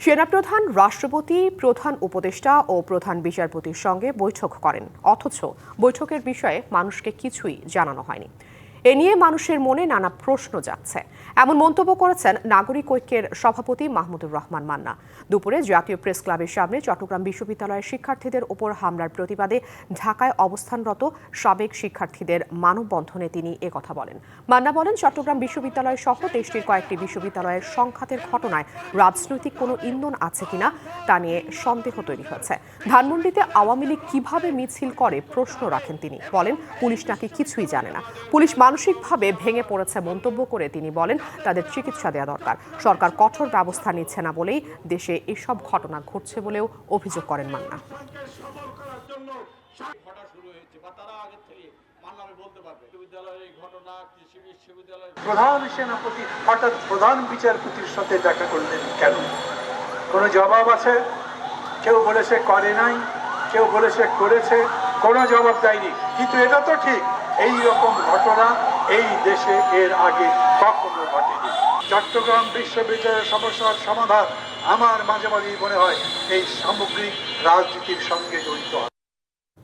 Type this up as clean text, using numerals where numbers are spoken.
সেনাপ্রধান, রাষ্ট্রপতি, প্রধান উপদেষ্টা ও প্রধান বিচারপতির সঙ্গে বৈঠক করেন, অথচ বৈঠকের বিষয়ে মানুষকে কিছুই জানানো হয়নি। এ নিয়ে মানুষের মনে নানা প্রশ্ন যাচ্ছে। এমন মন্তব্য করেছেন নাগরিক ঐক্যের সভাপতি মাহমুদুর রহমান মান্না। দুপুরে জাতীয় প্রেস ক্লাবের সামনে চট্টগ্রাম বিশ্ববিদ্যালয়ের শিক্ষার্থীদের উপর হামলার প্রতিবাদে ঢাকায় অবস্থানরত সাবেক শিক্ষার্থীদের মানববন্ধনে তিনি একথা বলেন। মান্না বলেন, চট্টগ্রাম বিশ্ববিদ্যালয় সহ দেশটির কয়েকটি বিশ্ববিদ্যালয়ের সংঘাতের ঘটনায় রাজনৈতিক কোনো ইন্ধন আছে কিনা তা নিয়ে সন্দেহ তৈরি হয়েছে। ধানমন্ডিতে আওয়ামী লীগ কিভাবে মিছিল করে প্রশ্ন রাখেন তিনি। বলেন, পুলিশ নাকি কিছুই জানে না, পুলিশ মানসিকভাবে ভেঙে পড়েছে মন্তব্য করে তিনি বলেন, তাদের চিকিৎসা দেওয়া দরকার। সরকার কঠোর ব্যবস্থা নিচ্ছে না বলেই দেশে এসব ঘটনা ঘটছে বলেও অভিযোগ করেন মান্না। প্রধান সেনাপতি হঠাৎ প্রধান বিচারপতির সাথে দেখা করলেন কেন? কোনো জবাব আছে? কেউ বলেছে করে নাই, কেউ বলেছে করেছে, কোনো জবাব দেয়নি। কিন্তু এটা তো ঠিক, এই রকম ঘটনা এই দেশে এর আগে কখনো ঘটেনি। চট্টগ্রাম বিশ্ববিদ্যালয়ের সমস্যার সমাধান আমার মাঝে মাঝেই মনে হয় এই সামগ্রিক রাজনীতির সঙ্গে জড়িত।